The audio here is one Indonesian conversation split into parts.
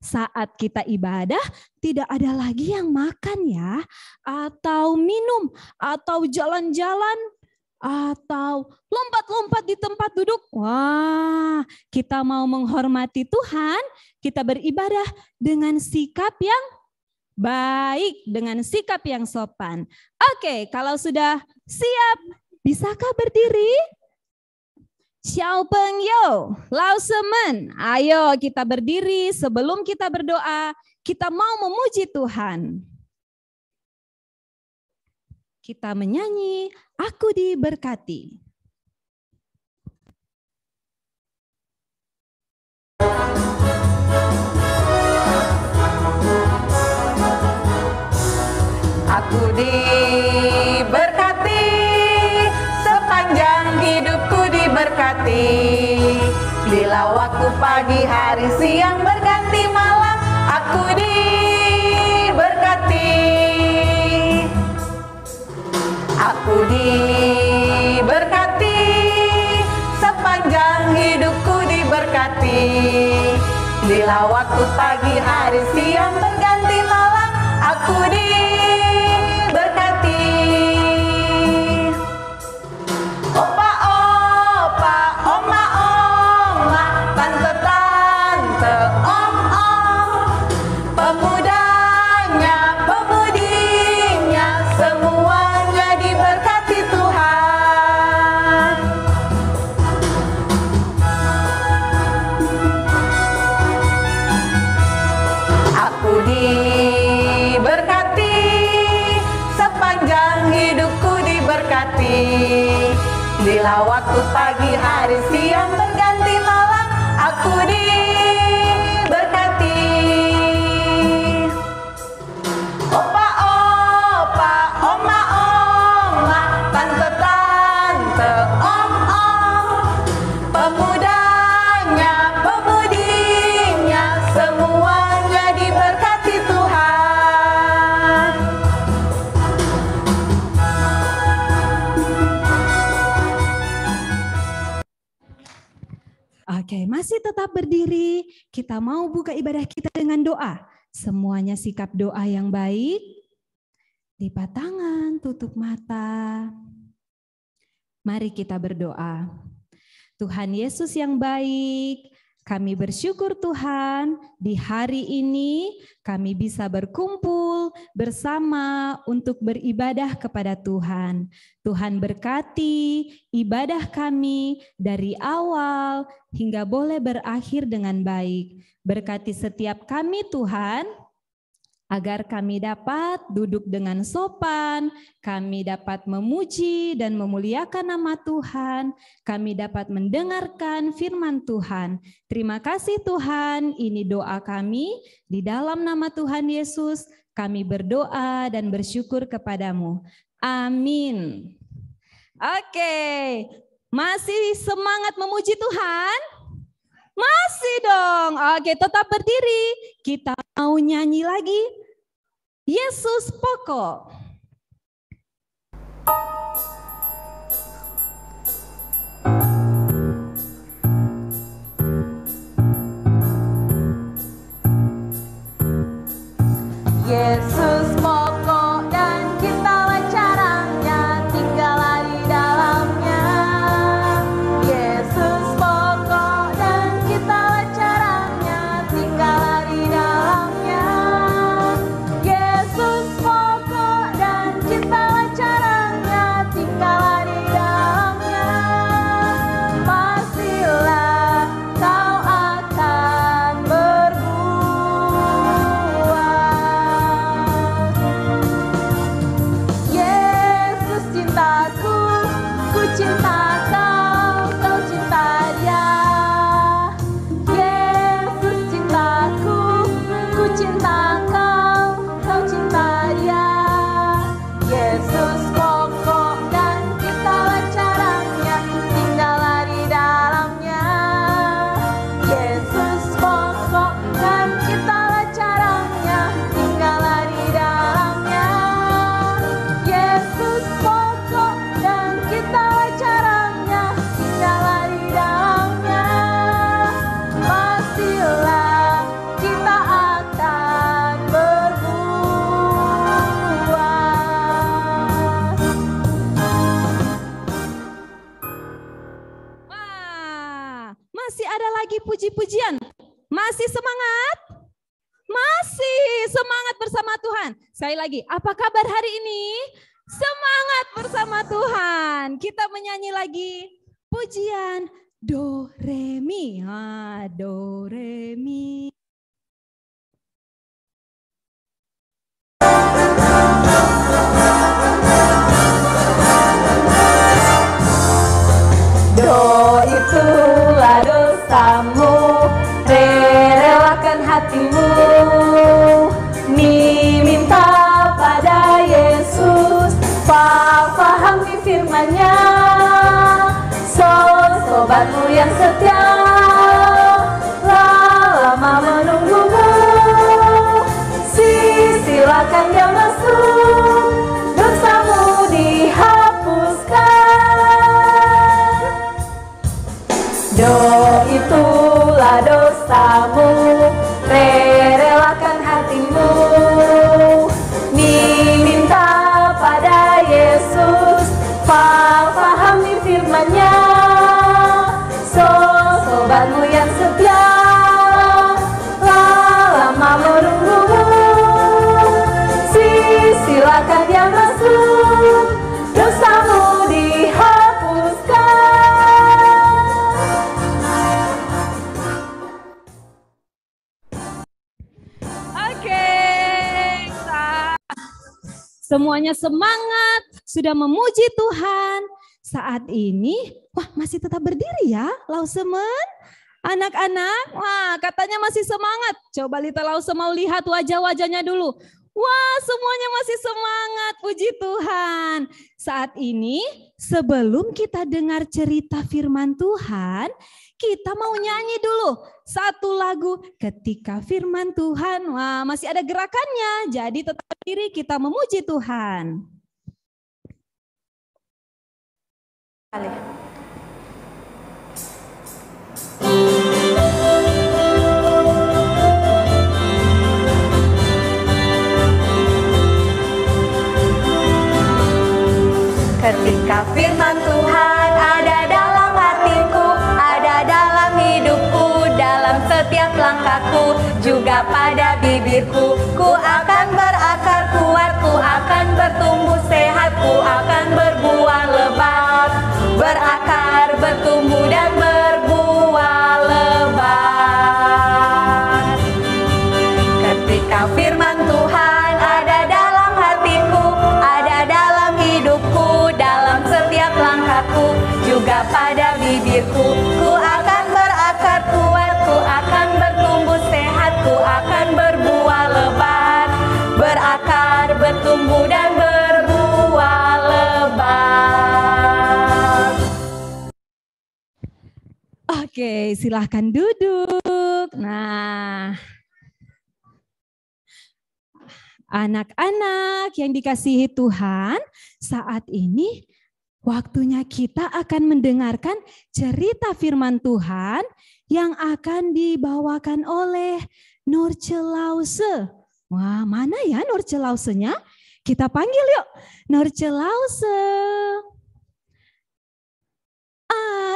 saat kita ibadah tidak ada lagi yang makan ya, atau minum, atau jalan-jalan, atau lompat-lompat di tempat duduk. Wah, kita mau menghormati Tuhan, kita beribadah dengan sikap yang baik, dengan sikap yang sopan. Oke, kalau sudah siap, bisakah berdiri? Xiao Peng Yo, Lao Semen, ayo kita berdiri sebelum kita berdoa, kita mau memuji Tuhan. Kita menyanyi, Aku Diberkati. Aku diberkati, sepanjang hidupku diberkati. Bila waktu pagi, hari, siang berganti malam, aku diberkati. Aku diberkati, sepanjang hidupku diberkati. Bila waktu pagi, hari, siang berganti malam, aku diberkati. Opa-opa, oma-oma, tante-tante, om-om, pemudanya, pemudinya, semuanya diberkati Tuhan. Aku diberkati, sepanjang hidupku diberkati. Bila waktu pagi, hari, siang berganti malam, aku diberkati. Opa-opa, oma-oma, tante-tante, om-om, pemudanya, pemudinya, semuanya diberkati Tuhan. Oke, masih tetap berdiri. Kita mau buka ibadah kita dengan doa. Semuanya sikap doa yang baik. Lipat tangan, tutup mata. Mari kita berdoa. Tuhan Yesus yang baik, kami bersyukur Tuhan, di hari ini kami bisa berkumpul bersama untuk beribadah kepada Tuhan. Tuhan berkati ibadah kami dari awal hingga boleh berakhir dengan baik. Berkati setiap kami Tuhan, agar kami dapat duduk dengan sopan, kami dapat memuji dan memuliakan nama Tuhan, kami dapat mendengarkan firman Tuhan. Terima kasih Tuhan, ini doa kami, di dalam nama Tuhan Yesus, kami berdoa dan bersyukur kepadamu. Amin. Oke, masih semangat memuji Tuhan? Masih dong. Oke, tetap berdiri. Kita mau nyanyi lagi. Yesus pokok. Yesus pokok dan kita caranya, tinggallah di dalamnya. Yesus pokok dan kita caranya, tinggallah di dalamnya. Yesus pokok dan kita caranya, tinggallah di dalamnya. Pastilah kau akan berbuah. Masih semangat? Masih semangat bersama Tuhan. Sekali lagi, apa kabar hari ini? Semangat bersama Tuhan. Kita menyanyi lagi pujian do re mi. Do re mi. Do itulah dosamu, relakan hatimu, minta pada Yesus, pahami firman-Nya, sobatmu yang setia, lama menunggumu, silakan dia masuk, dosamu dihapuskan. Do itulah dosamu, relakan hatimu, minta pada Yesus, pahami firman-Nya, sobatmu yang setia, lama menunggumu, silakan dia masuk, dosamu dihapuskan. Semuanya semangat, sudah memuji Tuhan. Saat ini, wah masih tetap berdiri ya, Lausemen? Anak-anak, wah katanya masih semangat. Coba Lita Lause mau lihat wajah-wajahnya dulu. Wah semuanya masih semangat, puji Tuhan. Saat ini, sebelum kita dengar cerita firman Tuhan, kita mau nyanyi dulu satu lagu ketika firman Tuhan. Wah, masih ada gerakannya. Jadi tetap berdiri kita memuji Tuhan. Ketika firman Tuhan ada dalam hatiku, ada dalam hidupku, dalam setiap langkahku, juga pada bibirku, ku akan berakar kuat, ku akan bertumbuh sehat, ku akan berbuah lebat, berakar, bertumbuh dan berbuah lebat. Ketika firman Tuhan ada dalam hatiku, ada dalam hidupku, dalam setiap langkahku, juga pada bibirku, ku akan berakar kuat, ku akan bertumbuh sehat, ku akan berbuah lebat, berakar, bertumbuh dan berbuah lebat. Oke, silahkan duduk. Nah, anak-anak yang dikasihi Tuhan, saat ini waktunya kita akan mendengarkan cerita firman Tuhan yang akan dibawakan oleh Norce Lause. Wah, mana ya Norce Lause-nya? Kita panggil yuk, Norce Lause.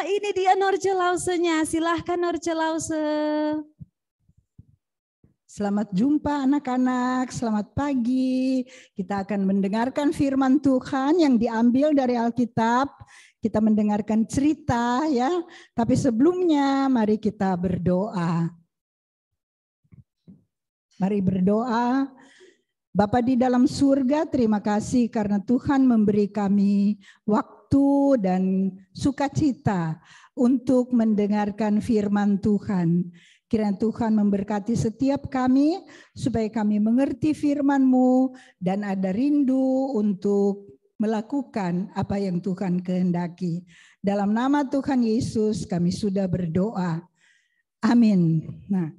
Ini dia Norce Lause-nya. Silahkan Norce Lause. Selamat jumpa anak-anak, selamat pagi. Kita akan mendengarkan firman Tuhan yang diambil dari Alkitab. Kita mendengarkan cerita ya. Tapi sebelumnya mari kita berdoa. Mari berdoa. Bapa di dalam surga, terima kasih karena Tuhan memberi kami waktu dan sukacita untuk mendengarkan firman Tuhan. Kiranya Tuhan memberkati setiap kami supaya kami mengerti firman-Mu dan ada rindu untuk melakukan apa yang Tuhan kehendaki. Dalam nama Tuhan Yesus kami sudah berdoa. Amin. Nah,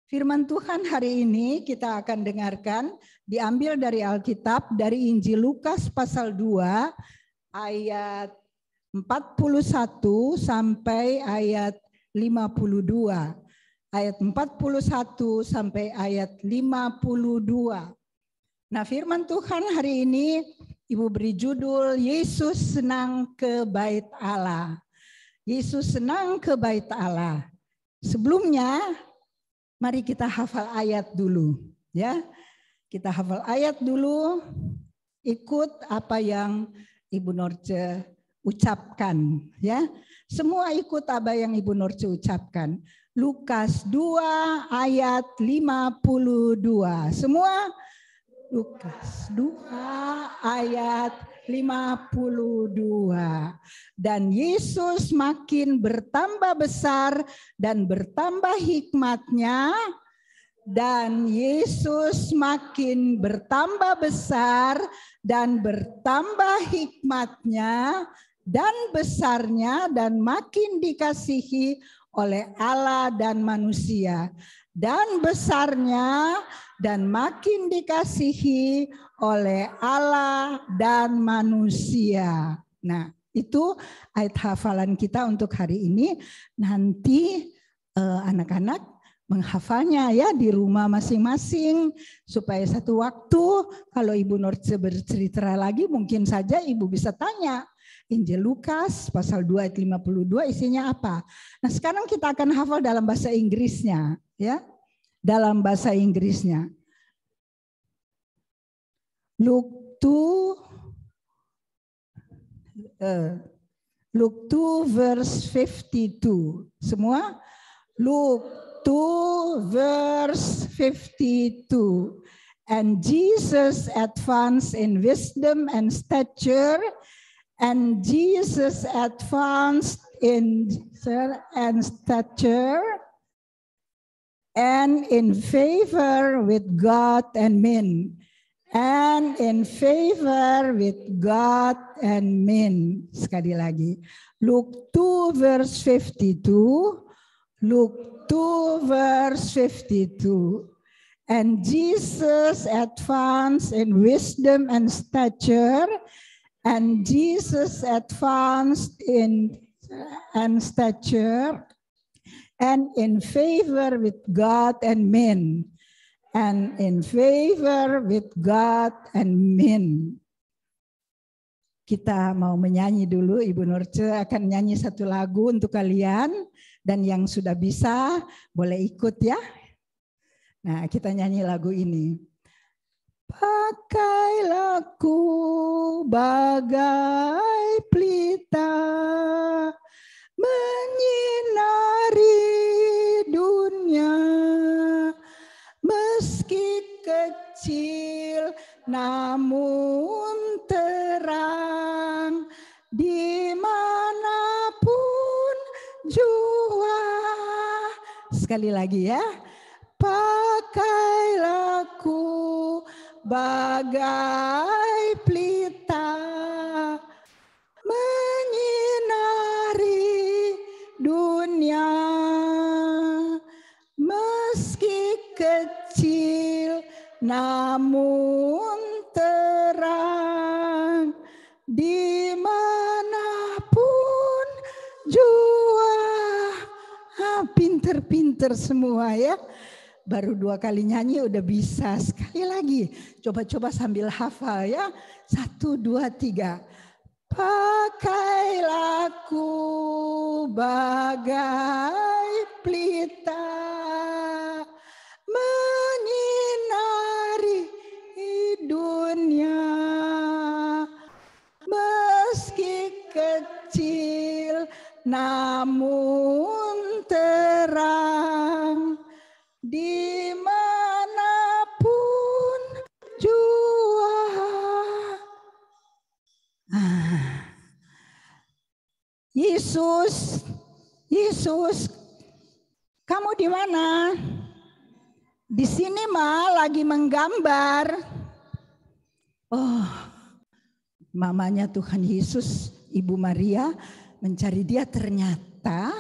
firman Tuhan hari ini kita akan dengarkan diambil dari Alkitab dari Injil Lukas pasal 2 ayat 41 sampai ayat 52. Ayat 41 sampai ayat 52. Nah, firman Tuhan hari ini Ibu beri judul Yesus senang ke bait Allah. Yesus senang ke bait Allah. Sebelumnya Mari kita hafal ayat dulu, ya. Kita hafal ayat dulu, ikut apa yang Ibu Norce ucapkan, ya. Semua ikut apa yang Ibu Norce ucapkan. Lukas 2 ayat 52. Semua Lukas 2 ayat 52. Dan Yesus makin bertambah besar dan bertambah hikmatnya. Dan Yesus makin bertambah besar dan bertambah hikmatnya dan besarnya dan makin dikasihi oleh Allah dan manusia. Dan besarnya dan makin dikasihi oleh Allah dan manusia. Nah, itu ayat hafalan kita untuk hari ini. Nanti anak-anak menghafalnya ya di rumah masing-masing, supaya satu waktu kalau Ibu Norce bercerita lagi mungkin saja Ibu bisa tanya Injil Lukas pasal 2 ayat 52 isinya apa. Nah, sekarang kita akan hafal dalam bahasa Inggrisnya, ya. Dalam bahasa Inggrisnya. Luke 2 verse 52. Semua? Luke 2 verse 52. And Jesus advanced in wisdom and stature, and Jesus advanced in stature and in favor with God and men. And in favor with God and men. Sekali lagi. Luke 2 verse 52. Luke 2 verse 52. And Jesus advanced in wisdom and stature, and Jesus advanced in stature and in favor with God and men. And in favor with God and men. Kita mau menyanyi dulu, Ibu Norce akan nyanyi satu lagu untuk kalian. Dan yang sudah bisa boleh ikut ya. Nah, kita nyanyi lagu ini. Pakailah ku bagai pelita, menyinari dunia, meski kecil namun terang, dimanapun jua. Sekali lagi ya. Pakailah ku bagai pelita, menyinari dunia, meski kecil namun terang, dimanapun jua. Pinter-pinter semua ya. Baru 2 kali nyanyi udah bisa. Sekali lagi. Coba-coba sambil hafal ya. 1, 2, 3. Pakailah ku bagai pelita, menyinari dunia, meski kecil namun terang, dimanapun jua. Yesus, kamu di mana? Di sini lagi menggambar. Oh, mamanya Tuhan Yesus, Ibu Maria mencari dia, ternyata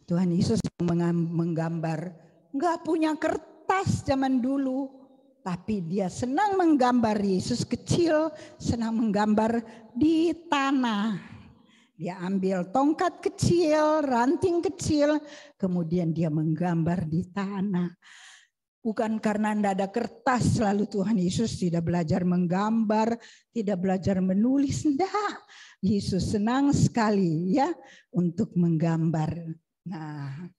Tuhan Yesus menggambar. Enggak punya kertas zaman dulu, tapi dia senang menggambar. Yesus kecil senang menggambar di tanah. Dia ambil tongkat kecil, ranting kecil, kemudian dia menggambar di tanah. Bukan karena tidak ada kertas lalu Tuhan Yesus tidak belajar menggambar, tidak belajar menulis, enggak. Yesus senang sekali ya untuk menggambar. Nah,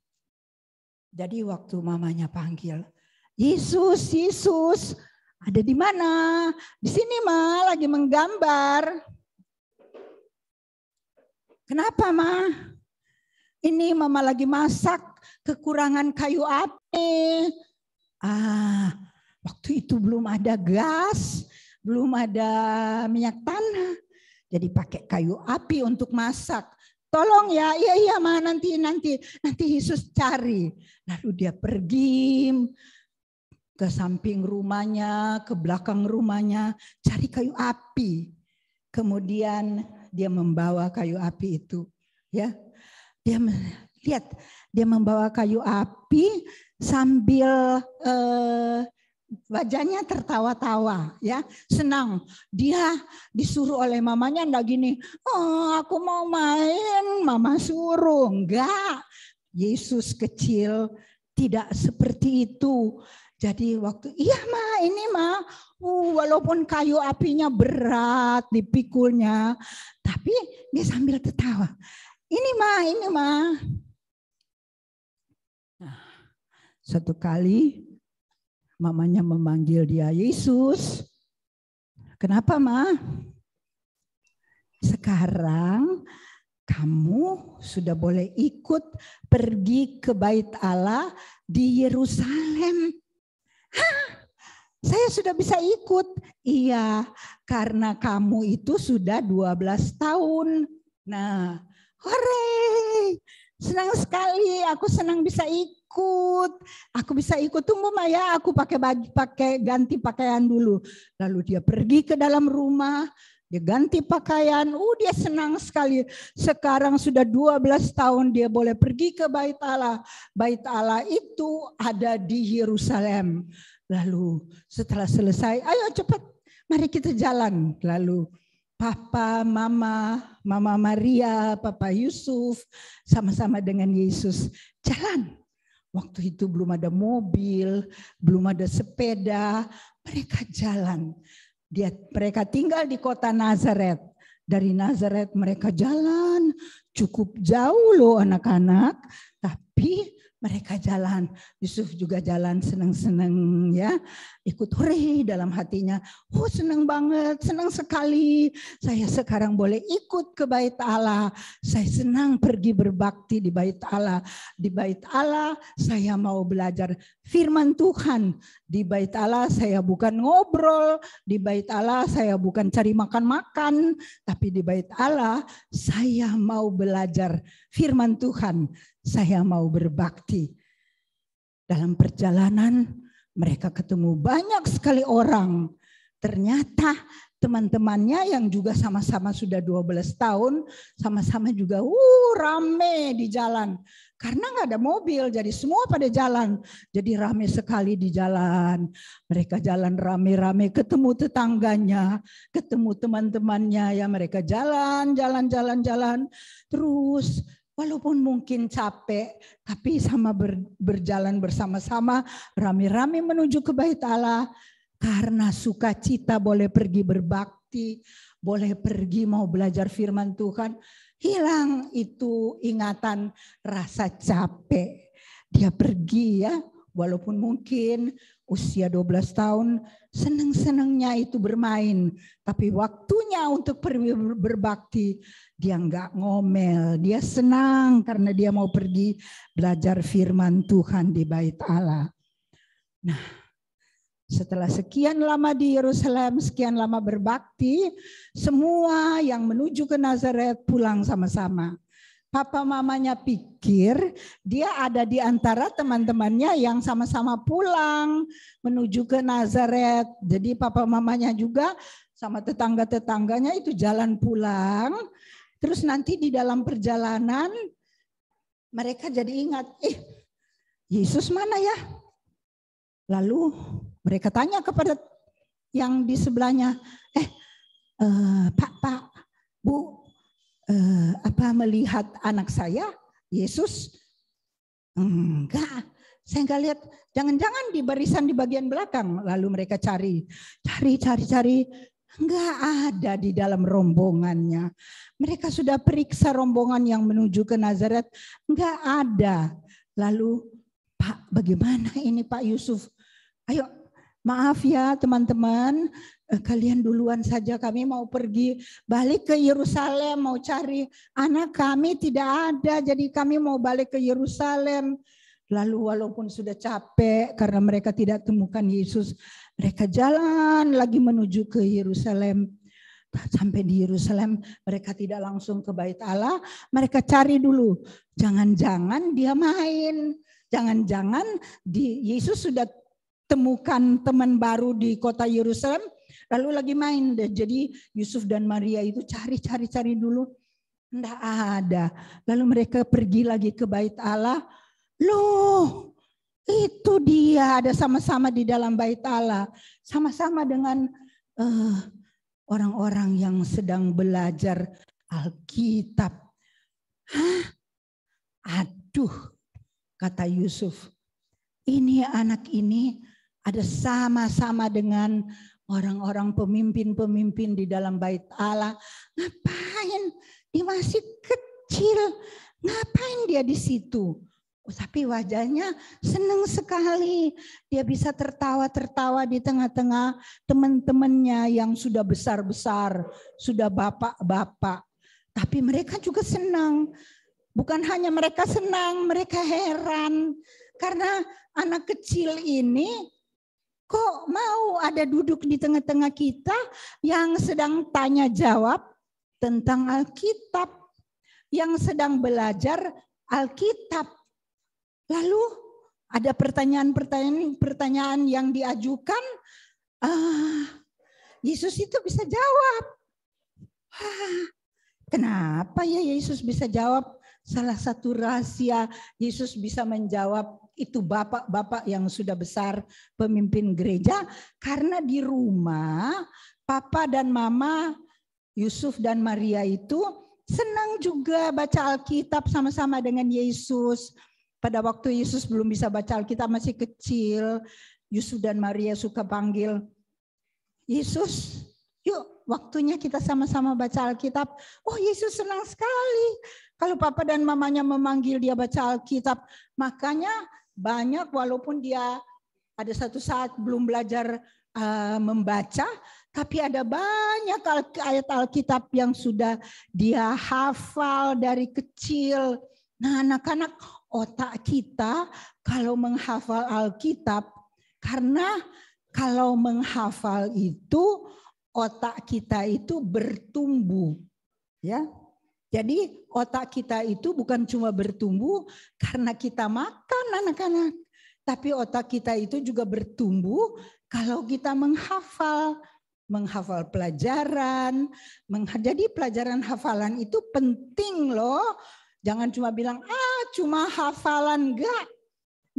Jadi waktu mamanya panggil, Yesus, Yesus, ada di mana? Di sini Ma, lagi menggambar. Kenapa Ma? Ini Mama lagi masak, kekurangan kayu api. Waktu itu belum ada gas, belum ada minyak tanah. Jadi pakai kayu api untuk masak. Tolong ya, iya Ma, nanti Yesus cari. Lalu dia pergi ke samping rumahnya, ke belakang rumahnya, cari kayu api. Kemudian dia membawa kayu api itu, ya. Dia membawa kayu api sambil wajahnya tertawa-tawa, ya, senang. Dia disuruh oleh mamanya enggak gini, oh aku mau main, mama suruh. Enggak, Yesus kecil tidak seperti itu. Jadi waktu, iya Ma, ini Ma, walaupun kayu apinya berat dipikulnya, tapi dia sambil tertawa. Ini Ma. Nah, suatu kali mamanya memanggil dia, Yesus. Kenapa Ma? Sekarang kamu sudah boleh ikut pergi ke Bait Allah di Yerusalem. Saya sudah bisa ikut. Iya, karena kamu itu sudah 12 tahun. Nah, hore, senang sekali. Aku senang bisa ikut. Aku bisa ikut. Tunggu Maya, aku pakai ganti pakaian dulu. Lalu dia pergi ke dalam rumah. Dia ganti pakaian. Dia senang sekali. Sekarang sudah 12 tahun dia boleh pergi ke Bait Allah. Bait Allah itu ada di Yerusalem. Lalu setelah selesai, ayo cepat, mari kita jalan. Lalu Papa, Mama Maria, Papa Yusuf sama-sama dengan Yesus jalan. Waktu itu belum ada mobil, belum ada sepeda, mereka jalan. Mereka tinggal di kota Nazaret. Dari Nazaret mereka jalan cukup jauh loh anak-anak, tapi mereka jalan. Yusuf juga jalan senang-senang ya. Ikut hore dalam hatinya. Senang banget, senang sekali. Saya sekarang boleh ikut ke Bait Allah. Saya senang pergi berbakti di Bait Allah. Di Bait Allah saya mau belajar firman Tuhan. Di Bait Allah saya bukan ngobrol. Di Bait Allah saya bukan cari makan-makan. Tapi di Bait Allah saya mau belajar firman Tuhan. Saya mau berbakti. Dalam perjalanan mereka ketemu banyak sekali orang. Ternyata teman-temannya yang juga sama-sama sudah 12 tahun. Sama-sama juga rame di jalan. Karena nggak ada mobil jadi semua pada jalan. Jadi rame sekali di jalan. Mereka jalan rame-rame ketemu tetangganya. Ketemu teman-temannya ya mereka jalan. Terus walaupun mungkin capek, tapi sama berjalan bersama-sama, rame-rame menuju ke Bait Allah. Karena sukacita boleh pergi berbakti, boleh pergi mau belajar firman Tuhan. Hilang itu ingatan rasa capek. Dia pergi ya, walaupun mungkin usia 12 tahun, senang-senangnya itu bermain. Tapi waktunya untuk pergi berbakti, dia enggak ngomel. Dia senang karena dia mau pergi belajar firman Tuhan di Bait Allah. Nah, setelah sekian lama di Yerusalem, sekian lama berbakti, semua yang menuju ke Nazaret pulang sama-sama. Papa mamanya pikir dia ada di antara teman-temannya yang sama-sama pulang menuju ke Nazaret. Jadi papa mamanya juga sama tetangga-tetangganya itu jalan pulang. Terus nanti di dalam perjalanan mereka jadi ingat, Yesus mana ya? Lalu mereka tanya kepada yang di sebelahnya, Pak, Bu, apa melihat anak saya, Yesus? Enggak, saya enggak lihat. Jangan-jangan di barisan di bagian belakang. Lalu mereka cari. Enggak ada di dalam rombongannya. Mereka sudah periksa rombongan yang menuju ke Nazaret. Enggak ada. Lalu Pak bagaimana ini Pak Yusuf? Ayo, maaf ya teman-teman, kalian duluan saja, kami mau pergi balik ke Yerusalem, mau cari anak kami tidak ada, jadi kami mau balik ke Yerusalem. Lalu walaupun sudah capek karena mereka tidak temukan Yesus, mereka jalan lagi menuju ke Yerusalem. Sampai di Yerusalem mereka tidak langsung ke Bait Allah, mereka cari dulu. Jangan-jangan dia main, jangan-jangan Yesus sudah temukan teman baru di kota Yerusalem, lalu lagi main. Jadi Yusuf dan Maria itu cari dulu, enggak ada. Lalu mereka pergi lagi ke Bait Allah. Loh, itu dia ada sama-sama di dalam Bait Allah, sama-sama dengan orang-orang yang sedang belajar Alkitab. Hah? Aduh, kata Yusuf, ini anak ini ada sama-sama dengan orang-orang pemimpin-pemimpin di dalam Bait Allah. Ngapain? Dia masih kecil. Ngapain dia di situ? Tapi wajahnya senang sekali. Dia bisa tertawa-tertawa di tengah-tengah teman-temannya yang sudah besar-besar, sudah bapak-bapak. Tapi mereka juga senang. Bukan hanya mereka senang, mereka heran. Karena anak kecil ini kok mau ada duduk di tengah-tengah kita yang sedang tanya jawab tentang Alkitab, yang sedang belajar Alkitab. Lalu ada pertanyaan yang diajukan, Yesus itu bisa jawab. Kenapa ya Yesus bisa jawab? Salah satu rahasia Yesus bisa menjawab itu bapak-bapak yang sudah besar, pemimpin gereja, karena di rumah papa dan mama Yusuf dan Maria itu senang juga baca Alkitab sama-sama dengan Yesus. Pada waktu Yesus belum bisa baca Alkitab, masih kecil, Yusuf dan Maria suka panggil, Yesus, yuk waktunya kita sama-sama baca Alkitab. Oh, Yesus senang sekali kalau papa dan mamanya memanggil dia baca Alkitab. Makanya banyak, walaupun dia ada satu saat belum belajar membaca, tapi ada banyak ayat Alkitab yang sudah dia hafal dari kecil. Nah, anak-anak, otak kita kalau menghafal Alkitab, karena kalau menghafal itu otak kita itu bertumbuh, ya. Jadi otak kita itu bukan cuma bertumbuh karena kita makan anak-anak, tapi otak kita itu juga bertumbuh kalau kita menghafal pelajaran. Jadi pelajaran hafalan itu penting loh. Jangan cuma bilang, cuma hafalan, enggak.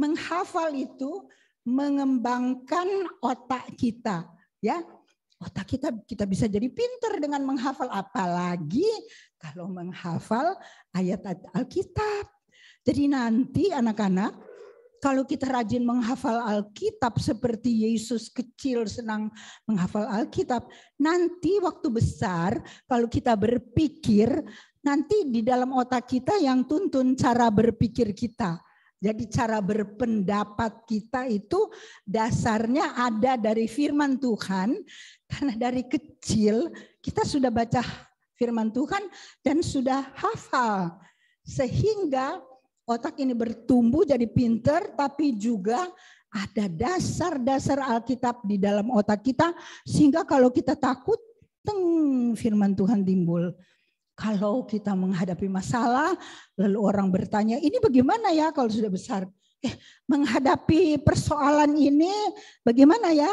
Menghafal itu mengembangkan otak kita, ya. Otak kita bisa jadi pintar dengan menghafal, apalagi kalau menghafal ayat Alkitab. Jadi nanti anak-anak, kalau kita rajin menghafal Alkitab seperti Yesus kecil senang menghafal Alkitab, nanti waktu besar kalau kita berpikir, nanti di dalam otak kita yang tuntun cara berpikir kita. Jadi cara berpendapat kita itu dasarnya ada dari firman Tuhan. Karena dari kecil kita sudah baca firman Tuhan dan sudah hafal. Sehingga otak ini bertumbuh jadi pinter, tapi juga ada dasar-dasar Alkitab di dalam otak kita. Sehingga kalau kita takut, firman Tuhan timbul. Kalau kita menghadapi masalah, lalu orang bertanya, ini bagaimana ya kalau sudah besar? Menghadapi persoalan ini bagaimana ya?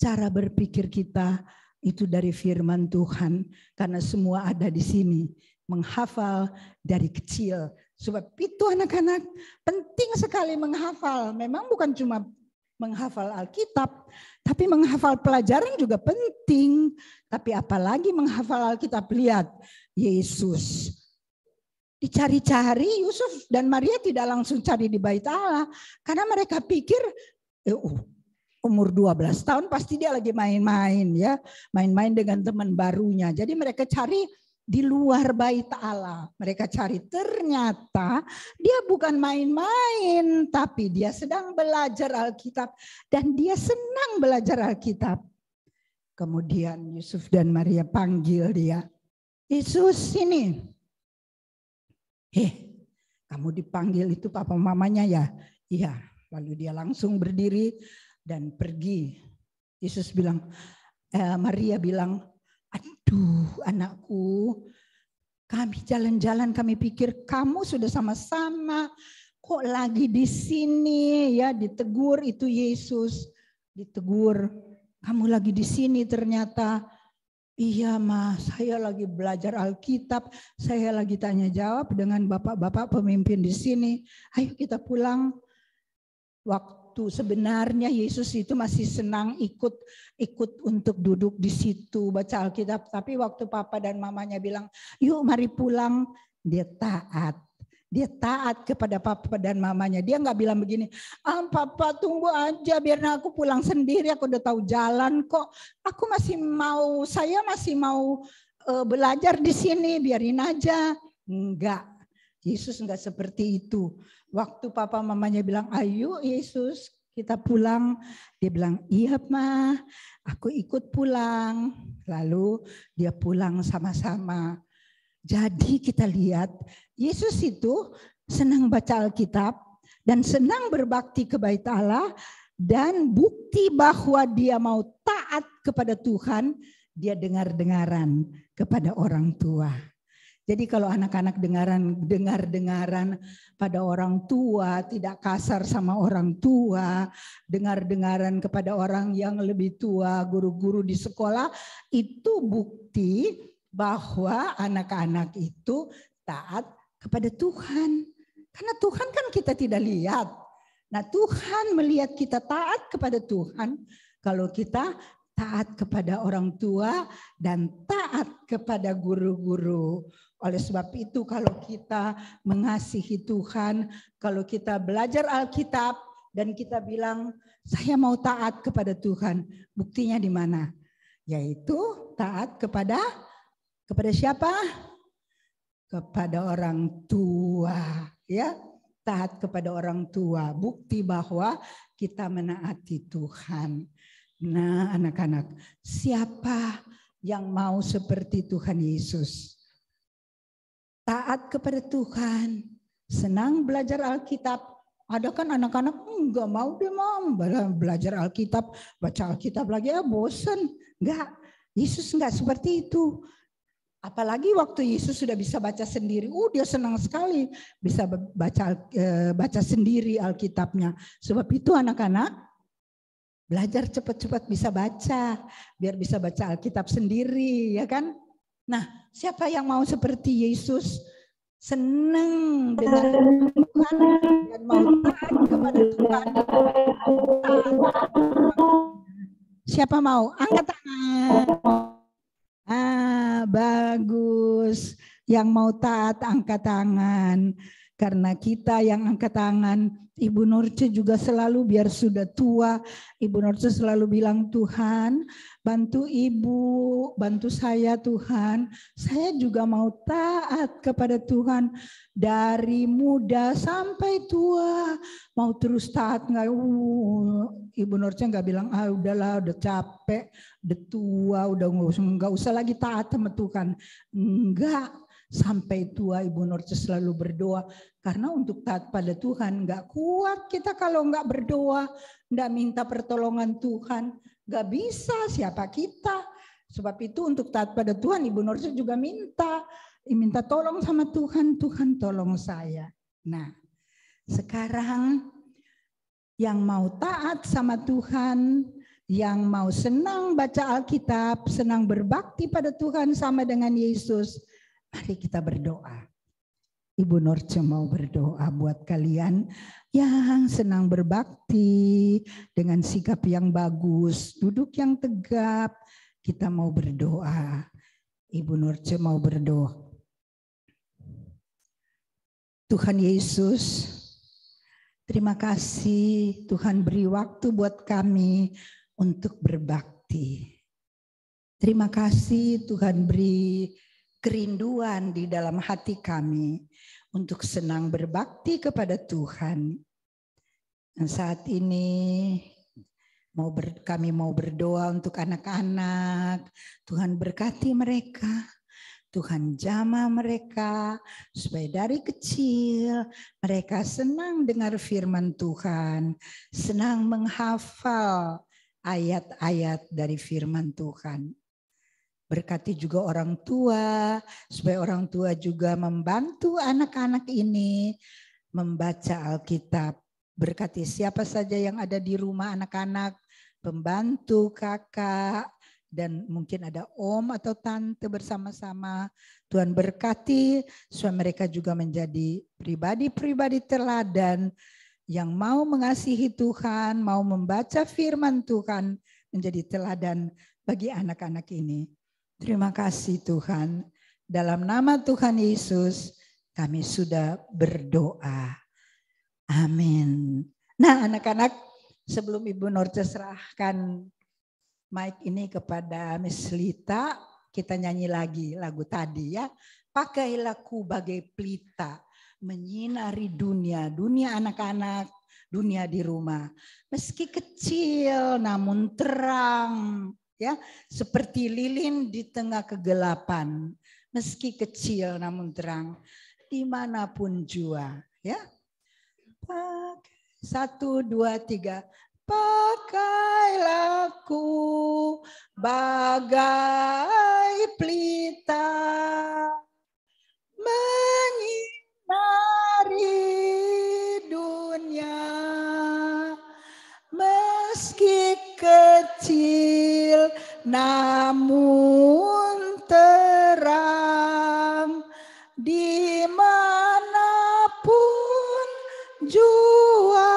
Cara berpikir kita itu dari firman Tuhan. Karena semua ada di sini. Menghafal dari kecil. Sebab itu anak-anak penting sekali menghafal. Memang bukan cuma menghafal Alkitab, tapi menghafal pelajaran juga penting. Tapi apalagi menghafal Alkitab, lihat Yesus. Dicari-cari, Yusuf dan Maria tidak langsung cari di Bait Allah. Karena mereka pikir, umur 12 tahun pasti dia lagi main-main ya. Main-main dengan teman barunya. Jadi mereka cari di luar bait Allah. Mereka cari, ternyata dia bukan main-main, tapi dia sedang belajar Alkitab dan dia senang belajar Alkitab. Kemudian Yusuf dan Maria panggil dia, Yesus sini. Kamu dipanggil itu papa mamanya ya? Iya. Lalu dia langsung berdiri dan pergi. Yesus bilang, Maria bilang, aduh anakku, kami jalan-jalan kami pikir kamu sudah sama-sama, kok lagi di sini ya, ditegur itu Yesus, ditegur, kamu lagi di sini ternyata. Iya Mas, saya lagi belajar Alkitab, saya lagi tanya jawab dengan bapak-bapak pemimpin di sini. Ayo kita pulang. Waktu sebenarnya Yesus itu masih senang ikut untuk duduk di situ baca Alkitab. Tapi waktu papa dan mamanya bilang, yuk mari pulang, dia taat. Dia taat kepada papa dan mamanya. Dia nggak bilang begini, papa tunggu aja biar aku pulang sendiri, aku udah tahu jalan kok. Saya masih mau belajar di sini, biarin aja. Enggak, Yesus enggak seperti itu. Waktu papa mamanya bilang, ayo Yesus kita pulang. Dia bilang, iya Ma, aku ikut pulang. Lalu dia pulang sama-sama. Jadi kita lihat Yesus itu senang baca Alkitab dan senang berbakti ke bait Allah. Dan bukti bahwa dia mau taat kepada Tuhan, dia dengar-dengaran kepada orang tua. Jadi kalau anak-anak dengar-dengaran pada orang tua, tidak kasar sama orang tua, dengar-dengaran kepada orang yang lebih tua, guru-guru di sekolah, itu bukti bahwa anak-anak itu taat kepada Tuhan. Karena Tuhan kan kita tidak lihat. Nah Tuhan melihat kita taat kepada Tuhan kalau kita taat kepada orang tua dan taat kepada guru-guru. Oleh sebab itu kalau kita mengasihi Tuhan, kalau kita belajar Alkitab dan kita bilang saya mau taat kepada Tuhan, buktinya di mana? Yaitu taat kepada siapa? Kepada orang tua, ya. Taat kepada orang tua, bukti bahwa kita menaati Tuhan. Nah, anak-anak, siapa yang mau seperti Tuhan Yesus? Taat kepada Tuhan, senang belajar Alkitab. Ada kan anak-anak enggak mau dia mau belajar Alkitab, baca Alkitab lagi bosan. Enggak, Yesus enggak seperti itu. Apalagi waktu Yesus sudah bisa baca sendiri, dia senang sekali bisa baca sendiri Alkitabnya. Sebab itu anak-anak belajar cepat-cepat bisa baca, biar bisa baca Alkitab sendiri, ya kan? Nah, siapa yang mau seperti Yesus, senang dengan Tuhan dan mau taat kepada Tuhan? Siapa mau? Angkat tangan. Bagus. Yang mau taat angkat tangan. Karena kita yang angkat tangan, Ibu Norce juga selalu biar sudah tua, Ibu Norce selalu bilang, Tuhan bantu Ibu, bantu saya Tuhan. Saya juga mau taat kepada Tuhan dari muda sampai tua. Mau terus taat nggak? Ibu Norce nggak bilang, udahlah udah capek, udah tua, udah nggak usah lagi taat sama Tuhan. Enggak. Sampai tua Ibu Norce selalu berdoa. Karena untuk taat pada Tuhan nggak kuat kita kalau nggak berdoa, nggak minta pertolongan Tuhan. Nggak bisa, siapa kita. Sebab itu untuk taat pada Tuhan Ibu Norce juga minta tolong sama Tuhan. Tuhan tolong saya. Nah sekarang yang mau taat sama Tuhan, yang mau senang baca Alkitab, senang berbakti pada Tuhan sama dengan Yesus, mari kita berdoa. Ibu Norce mau berdoa buat kalian yang senang berbakti dengan sikap yang bagus, duduk yang tegap. Kita mau berdoa. Ibu Norce mau berdoa. Tuhan Yesus, terima kasih Tuhan beri waktu buat kami untuk berbakti. Terima kasih Tuhan beri kerinduan di dalam hati kami untuk senang berbakti kepada Tuhan. Dan saat ini kami mau berdoa untuk anak-anak. Tuhan berkati mereka. Tuhan jamah mereka supaya dari kecil mereka senang dengar firman Tuhan, senang menghafal ayat-ayat dari firman Tuhan. Berkati juga orang tua supaya orang tua juga membantu anak-anak ini membaca Alkitab. Berkati siapa saja yang ada di rumah anak-anak, pembantu, kakak, dan mungkin ada om atau tante bersama-sama. Tuhan berkati supaya mereka juga menjadi pribadi-pribadi teladan yang mau mengasihi Tuhan, mau membaca firman Tuhan, menjadi teladan bagi anak-anak ini. Terima kasih Tuhan. Dalam nama Tuhan Yesus kami sudah berdoa. Amin. Nah anak-anak, sebelum Ibu Norce serahkan mic ini kepada Miss Lita, kita nyanyi lagi lagu tadi ya. Pakailah ku bagai pelita, menyinari dunia, dunia anak-anak, dunia di rumah. Meski kecil namun terang, ya, seperti lilin di tengah kegelapan. Meski kecil namun terang, dimanapun jua, ya. 1, 2, 3. Pakailah ku bagai pelita, menyinari dunia, meski kecil namun terang, dimanapun jua.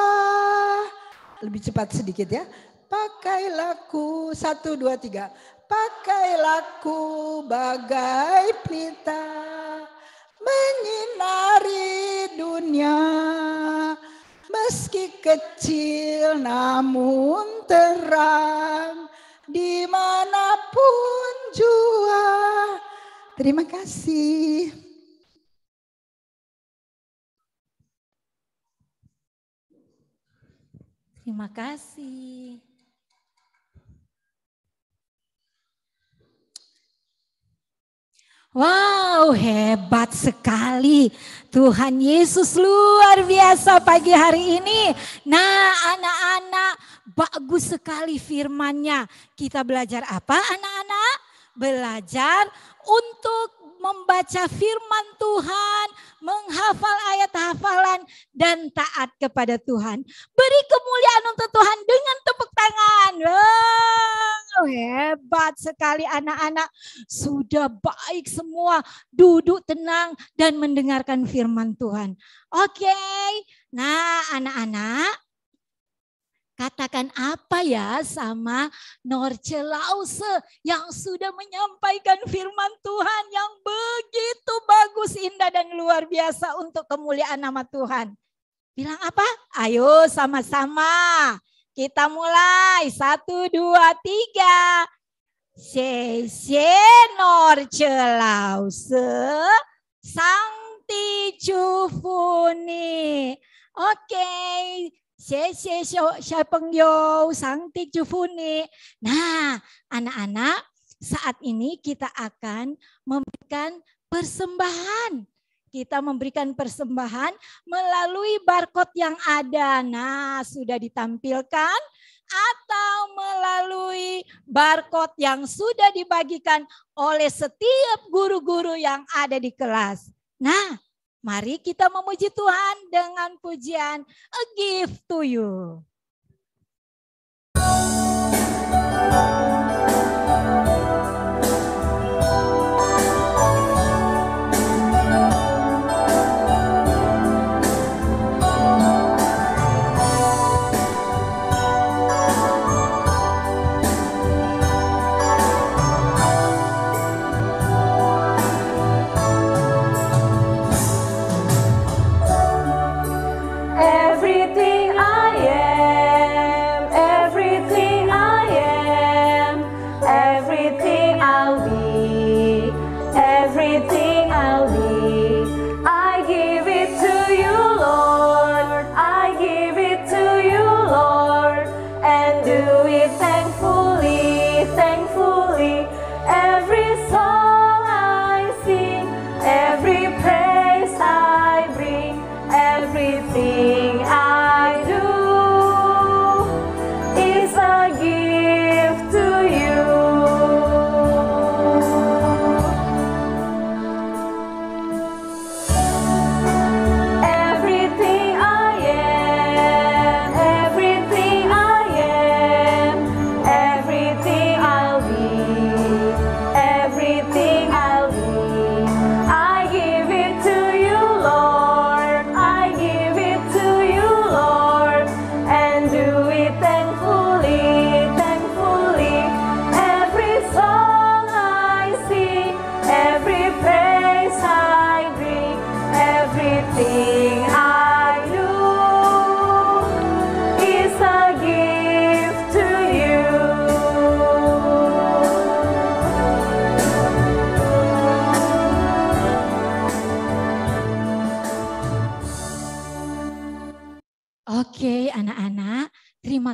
Lebih cepat sedikit ya. Pakailah ku, 1, 2, 3. Pakailah ku bagai pelita, menyinari dunia, meski kecil namun terang, dimanapun jua. Terima kasih. Terima kasih. Wow, hebat sekali. Tuhan Yesus luar biasa pagi hari ini. Nah, anak-anak, bagus sekali firman-Nya. Kita belajar apa, anak-anak? Belajar untuk membaca firman Tuhan, menghafal ayat hafalan, dan taat kepada Tuhan. Beri kemuliaan untuk Tuhan dengan tepuk tangan. Wow, hebat sekali anak-anak. Sudah baik semua, duduk tenang dan mendengarkan firman Tuhan. Oke, nah anak-anak, katakan apa ya sama Norce Lause yang sudah menyampaikan firman Tuhan yang begitu bagus, indah, dan luar biasa untuk kemuliaan nama Tuhan. Bilang apa? Ayo sama-sama. Kita mulai. 1, 2, 3. Sese Norce Lause Sangti Cufuni. Oke. 谢谢小朋友 Sangti Cufuni. Nah, anak-anak, saat ini kita akan memberikan persembahan. Kita memberikan persembahan melalui barcode yang ada. Nah, sudah ditampilkan atau melalui barcode yang sudah dibagikan oleh setiap guru-guru yang ada di kelas. Nah, mari kita memuji Tuhan dengan pujian A Gift to You. Everything I am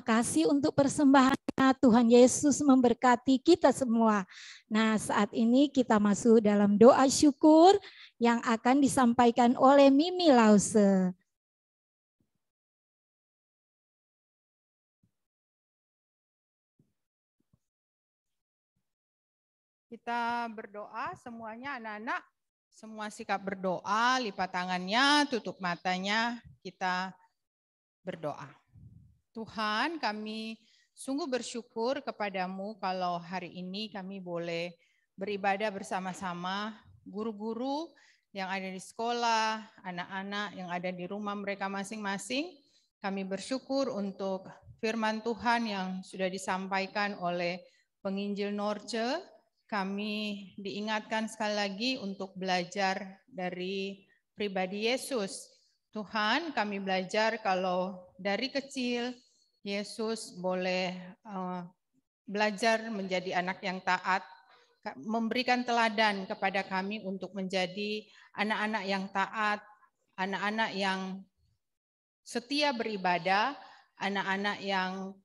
kasih untuk persembahannya. Tuhan Yesus memberkati kita semua. Nah, saat ini kita masuk dalam doa syukur yang akan disampaikan oleh Mimi Lause. Kita berdoa semuanya anak-anak, semua sikap berdoa, lipat tangannya, tutup matanya, kita berdoa. Tuhan, kami sungguh bersyukur kepadamu kalau hari ini kami boleh beribadah bersama-sama, guru-guru yang ada di sekolah, anak-anak yang ada di rumah mereka masing-masing. Kami bersyukur untuk firman Tuhan yang sudah disampaikan oleh penginjil Norce. Kami diingatkan sekali lagi untuk belajar dari pribadi Yesus. Tuhan, kami belajar kalau dari kecil Yesus boleh belajar menjadi anak yang taat, memberikan teladan kepada kami untuk menjadi anak-anak yang taat, anak-anak yang setia beribadah, anak-anak yang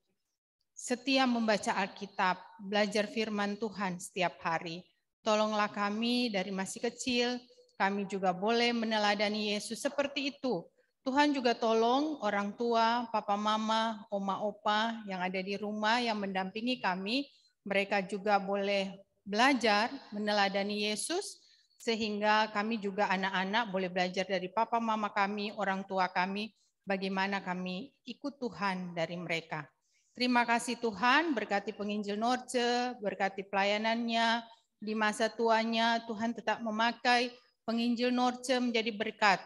setia membaca Alkitab, belajar firman Tuhan setiap hari. Tolonglah kami dari masih kecil, kami juga boleh meneladani Yesus seperti itu. Tuhan juga tolong orang tua, papa mama, oma opa yang ada di rumah yang mendampingi kami, mereka juga boleh belajar meneladani Yesus, sehingga kami juga anak-anak boleh belajar dari papa mama kami, orang tua kami, bagaimana kami ikut Tuhan dari mereka. Terima kasih Tuhan, berkati penginjil Norce, berkati pelayanannya, di masa tuanya Tuhan tetap memakai penginjil Norce menjadi berkat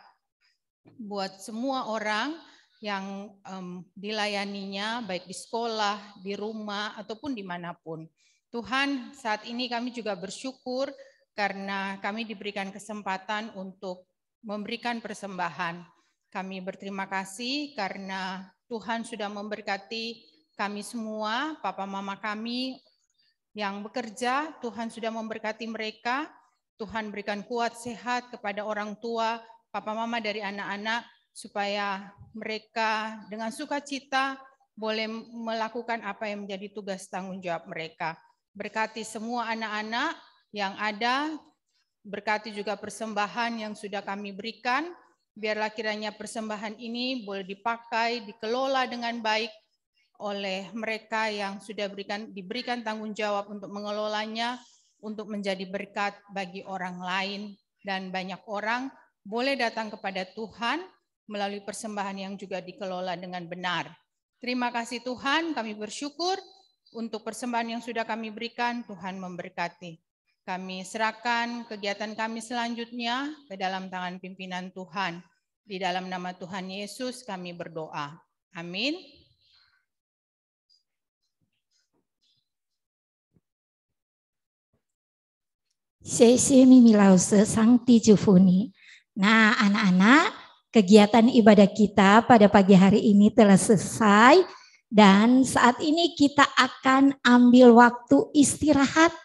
buat semua orang yang dilayaninya, baik di sekolah, di rumah, ataupun dimanapun. Tuhan, saat ini kami juga bersyukur karena kami diberikan kesempatan untuk memberikan persembahan. Kami berterima kasih karena Tuhan sudah memberkati kami semua, papa mama kami yang bekerja, Tuhan sudah memberkati mereka. Tuhan berikan kuat sehat kepada orang tua, papa mama dari anak-anak, supaya mereka dengan sukacita boleh melakukan apa yang menjadi tugas tanggung jawab mereka. Berkati semua anak-anak yang ada, berkati juga persembahan yang sudah kami berikan. Biarlah kiranya persembahan ini boleh dipakai, dikelola dengan baik oleh mereka yang sudah diberikan tanggung jawab untuk mengelolanya, untuk menjadi berkat bagi orang lain, dan banyak orang boleh datang kepada Tuhan melalui persembahan yang juga dikelola dengan benar. Terima kasih Tuhan, kami bersyukur untuk persembahan yang sudah kami berikan, Tuhan memberkati. Kami serahkan kegiatan kami selanjutnya ke dalam tangan pimpinan Tuhan. Di dalam nama Tuhan Yesus kami berdoa. Amin. Xie Mimi Lause, Sangti Jufuni. Nah, anak-anak, kegiatan ibadah kita pada pagi hari ini telah selesai dan saat ini kita akan ambil waktu istirahat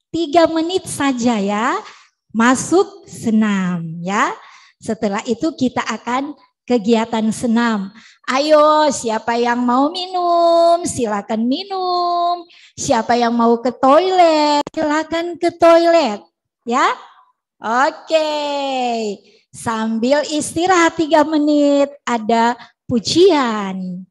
3 menit saja ya, masuk senam ya. Setelah itu kita akan kegiatan senam. Ayo, siapa yang mau minum, silakan minum. Siapa yang mau ke toilet, silakan ke toilet, ya. Oke. Sambil istirahat 3 menit, ada pujian.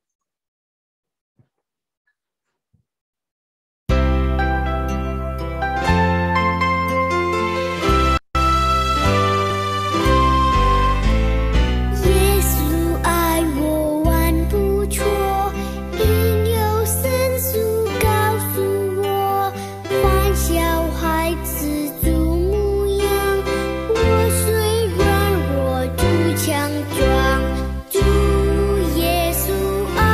主耶稣爱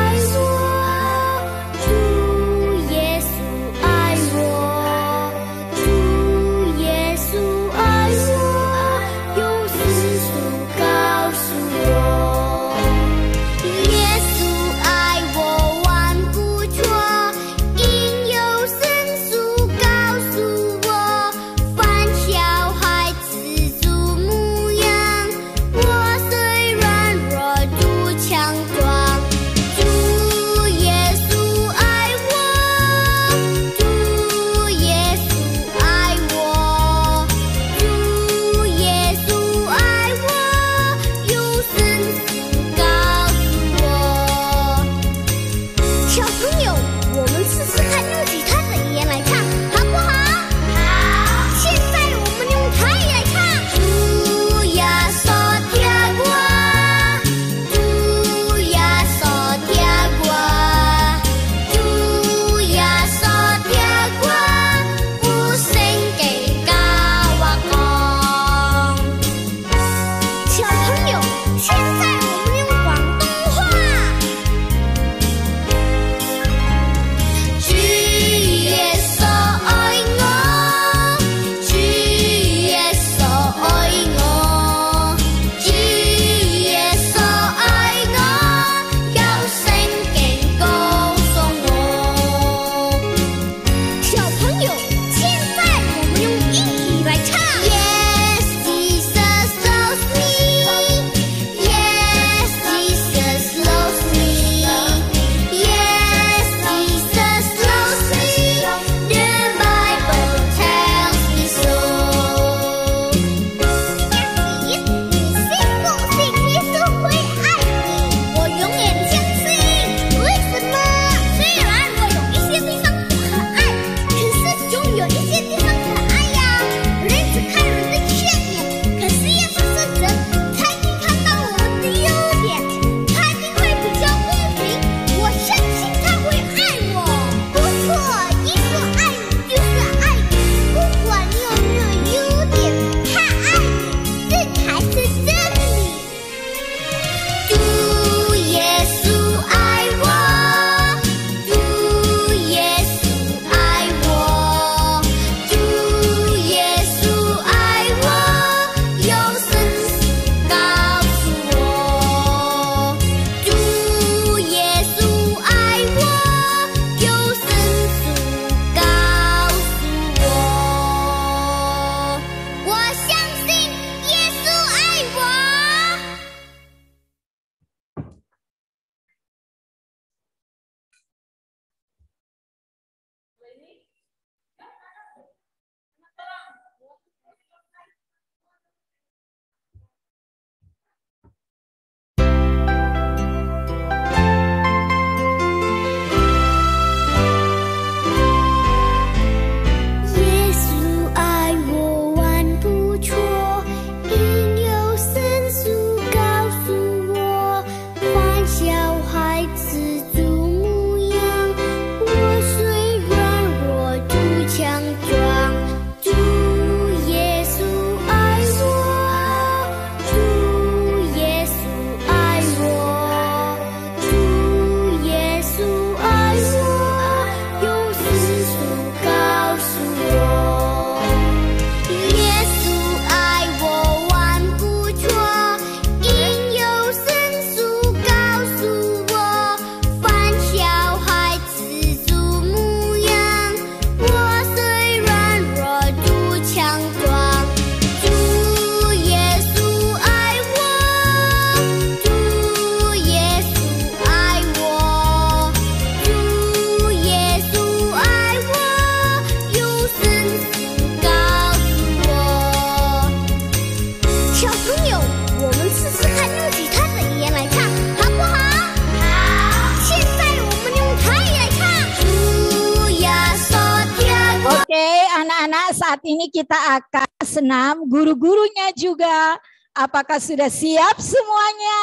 anak-anak, saat ini kita akan senam, guru-gurunya juga. Apakah sudah siap semuanya?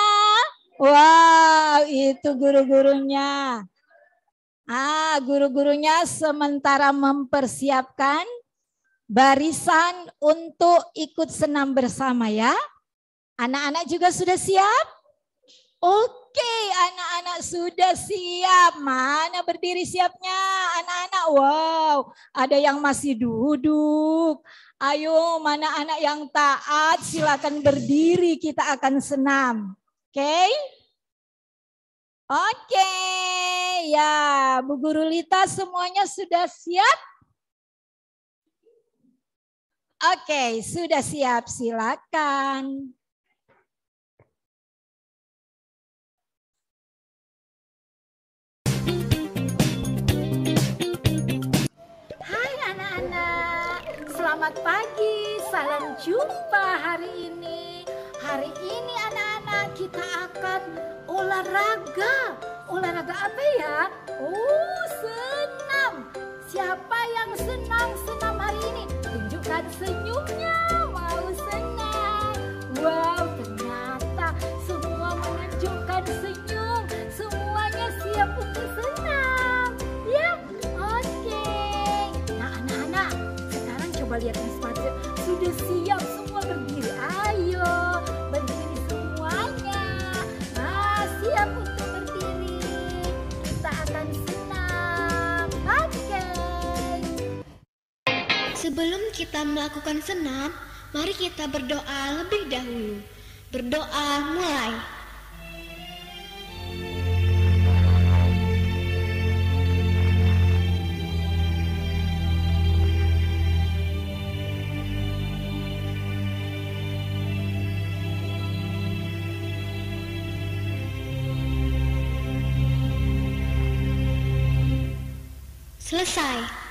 Wow, itu guru-gurunya. Guru-gurunya sementara mempersiapkan barisan untuk ikut senam bersama ya. Anak-anak juga sudah siap? Oke, anak-anak sudah siap. Mana berdiri siapnya anak-anak? Wow, ada yang masih duduk. Ayo, mana anak yang taat? Silakan berdiri, kita akan senam. Oke? Oke, ya Bu Guru Lita semuanya sudah siap? Oke, sudah siap, silakan. Hai anak-anak, selamat pagi, salam jumpa hari ini. Hari ini anak-anak kita akan olahraga. Olahraga apa ya? Oh, senam. Siapa yang senang hari ini? Tunjukkan senyumnya, mau senang. Wow, ternyata semua menunjukkan senyum. Semuanya siap untuk senam. Ya, oke. Nah anak-anak, sekarang coba lihat di sepatu. Sudah siap semua berdiri. Ayo, berdiri semuanya. Siap untuk berdiri. Kita akan senam. Oke. Sebelum kita melakukan senam, mari kita berdoa lebih dahulu. Berdoa mulai. Selesai.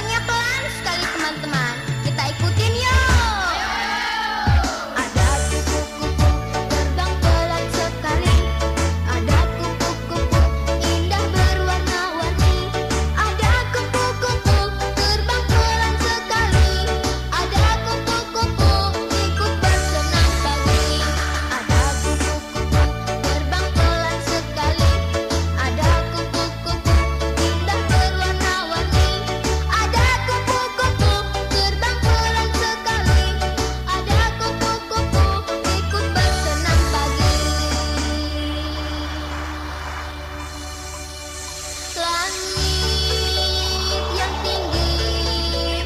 Terbangnya pelan sekali teman-teman. Kita ikutin yuk. Ada kupu-kupu terbang pelan sekali. Ada kupu-kupu indah berwarna-warni. Ada kupu-kupu terbang pelan sekali. Ada kupu-kupu ikut bersenam pagi. Ada kupu-kupu terbang pelan sekali. Ada kupu-kupu indah berwarna-warni. Ada kupu-kupu terbang pelan sekali. Ada kupu-kupu ikut bersenam pagi. Langit yang tinggi,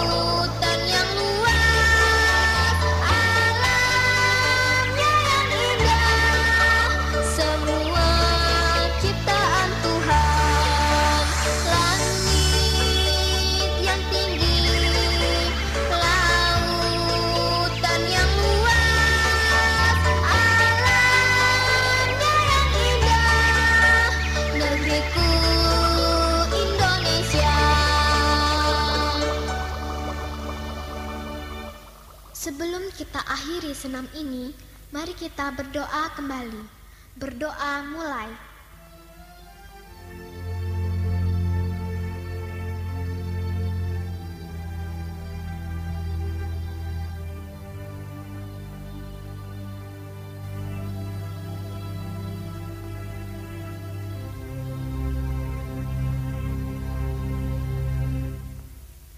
lautan yang luas, alamnya yang indah, semua ciptaan Tuhan. Langit yang tinggi, lautan yang luas, alamnya yang indah, negeriku Indonesia. Sebelum kita akhiri senam ini, mari kita berdoa kembali. Berdoa mulai.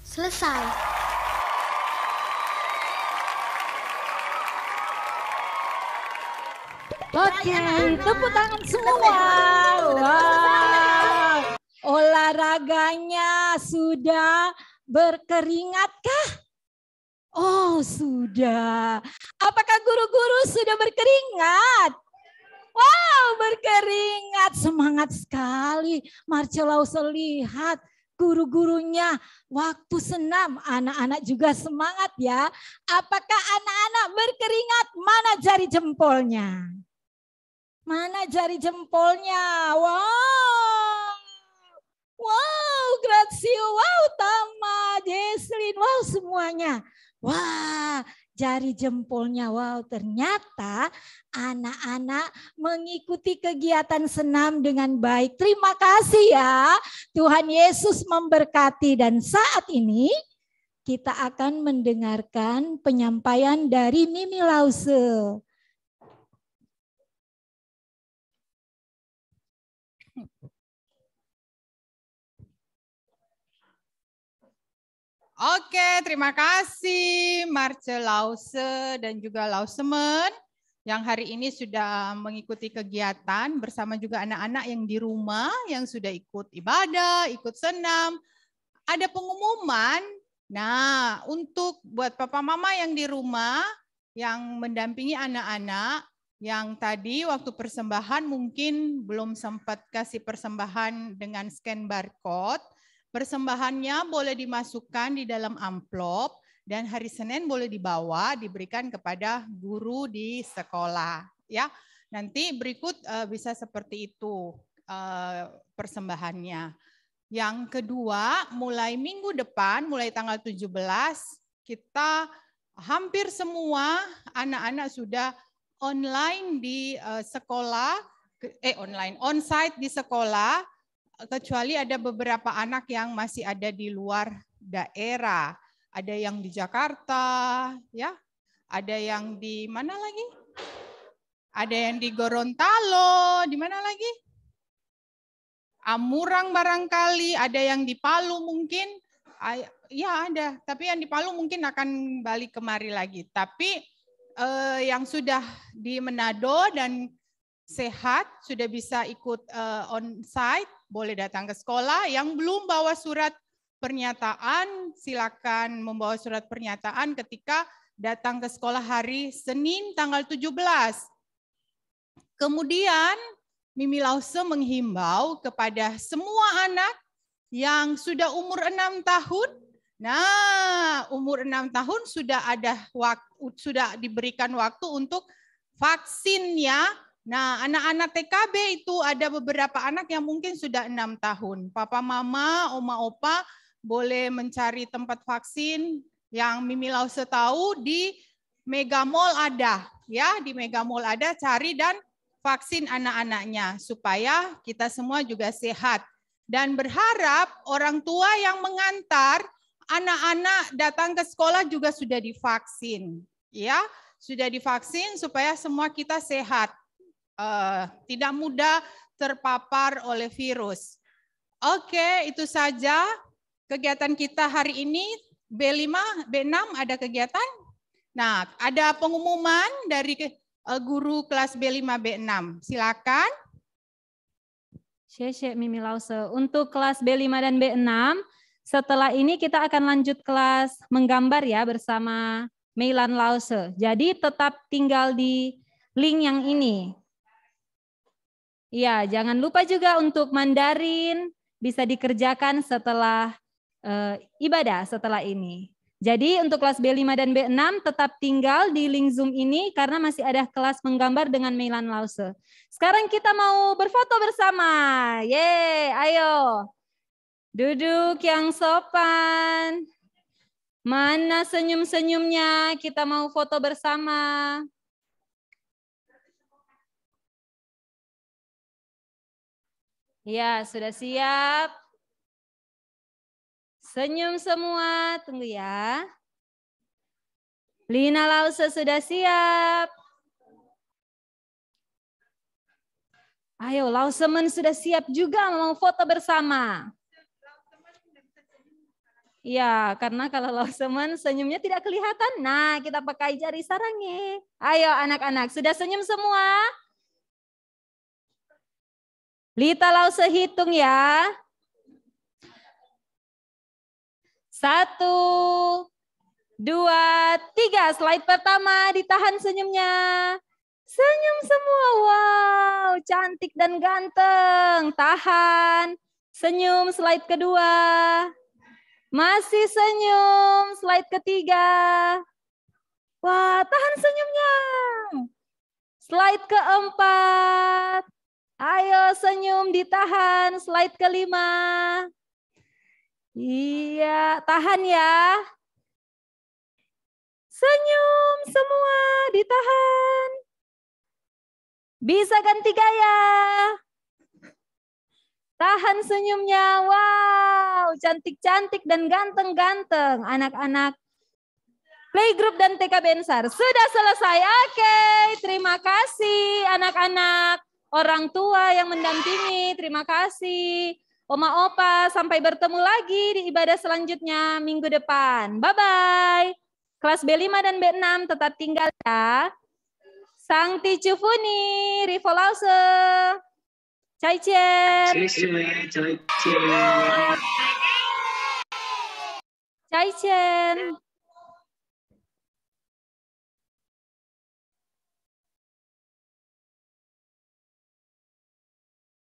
Selesai. Oke, tepuk tangan semua. Wow. Olahraganya sudah berkeringatkah? Oh, sudah. Apakah guru-guru sudah berkeringat? Wow, berkeringat. Semangat sekali. Marcelause lihat guru-gurunya waktu senam. Anak-anak juga semangat ya. Apakah anak-anak berkeringat? Mana jari jempolnya? Mana jari jempolnya? Wow. Wow, Gracio. Wow, Tama, Jesslyn. Wow, semuanya. Wah, jari jempolnya. Wow, ternyata anak-anak mengikuti kegiatan senam dengan baik. Terima kasih ya. Tuhan Yesus memberkati. Dan saat ini kita akan mendengarkan penyampaian dari Mimi Lause. Oke, terima kasih Marcelause dan juga Lausemen yang hari ini sudah mengikuti kegiatan bersama juga anak-anak yang di rumah yang sudah ikut ibadah, ikut senam. Ada pengumuman. Nah, untuk buat papa mama yang di rumah yang mendampingi anak-anak yang tadi waktu persembahan mungkin belum sempat kasih persembahan dengan scan barcode. Persembahannya boleh dimasukkan di dalam amplop dan hari Senin boleh dibawa diberikan kepada guru di sekolah ya. Nanti berikut bisa seperti itu persembahannya. Yang kedua, mulai minggu depan, mulai tanggal 17 kita hampir semua anak-anak sudah online di sekolah, onsite di sekolah. Kecuali ada beberapa anak yang masih ada di luar daerah. Ada yang di Jakarta, ya. Ada yang di mana lagi? Ada yang di Gorontalo, di mana lagi? Amurang barangkali, ada yang di Palu mungkin. Ya ada, tapi yang di Palu mungkin akan balik kemari lagi. Tapi yang sudah di Manado dan sehat, sudah bisa ikut onsite, boleh datang ke sekolah. Yang belum bawa surat pernyataan, silakan membawa surat pernyataan ketika datang ke sekolah hari Senin tanggal 17. Kemudian Mimi Lause menghimbau kepada semua anak yang sudah umur 6 tahun. Nah, umur 6 tahun sudah ada waktu, sudah diberikan waktu untuk vaksinnya Nah, anak-anak TKB itu ada beberapa anak yang mungkin sudah 6 tahun. Papa, mama, oma, opa boleh mencari tempat vaksin yang Mimi Lause tahu di Mega Mall ada. Ya, di Mega Mall ada, cari dan vaksin anak-anaknya supaya kita semua juga sehat. Dan berharap orang tua yang mengantar anak-anak datang ke sekolah juga sudah divaksin, ya, sudah divaksin supaya semua kita sehat, tidak mudah terpapar oleh virus. Oke, itu saja kegiatan kita hari ini. B5, B6 ada kegiatan. Nah, ada pengumuman dari guru kelas B5, B6. Silakan. Syekh Mimi Lause. Untuk kelas B5 dan B6, setelah ini kita akan lanjut kelas menggambar ya bersama Meilan Lause. Jadi tetap tinggal di link yang ini. Ya, jangan lupa juga untuk Mandarin bisa dikerjakan setelah ibadah setelah ini. Jadi untuk kelas B5 dan B6 tetap tinggal di link Zoom ini karena masih ada kelas menggambar dengan Meilan Lause. Sekarang kita mau berfoto bersama. Yeay, ayo. Duduk yang sopan. Mana senyum-senyumnya? Kita mau foto bersama. Ya, sudah siap. Senyum semua, tunggu ya. Lina Lause sudah siap. Ayo, Lausemen sudah siap juga mau foto bersama. Ya, karena kalau Lausemen senyumnya tidak kelihatan. Nah, kita pakai jari sarangnya. Ayo anak-anak, sudah senyum semua? Lita Lause hitung ya. 1, 2, 3. Slide pertama ditahan senyumnya. Senyum semua. Wow, cantik dan ganteng. Tahan. Senyum slide kedua. Masih senyum. Slide ketiga. Wah, tahan senyumnya. Slide keempat. Ayo senyum ditahan. Slide kelima. Iya, tahan ya. Senyum semua, ditahan. Bisa ganti gaya. Tahan senyumnya. Wow, cantik-cantik dan ganteng-ganteng. Anak-anak playgroup dan TKB Ensar sudah selesai. Oke, terima kasih anak-anak. Orang tua yang mendampingi, terima kasih. Oma Opa, sampai bertemu lagi di ibadah selanjutnya minggu depan. Bye-bye. Kelas B5 dan B6 tetap tinggal ya. Sangti Cufuni, Rivo Lause. Cai Chen. Cai Chen.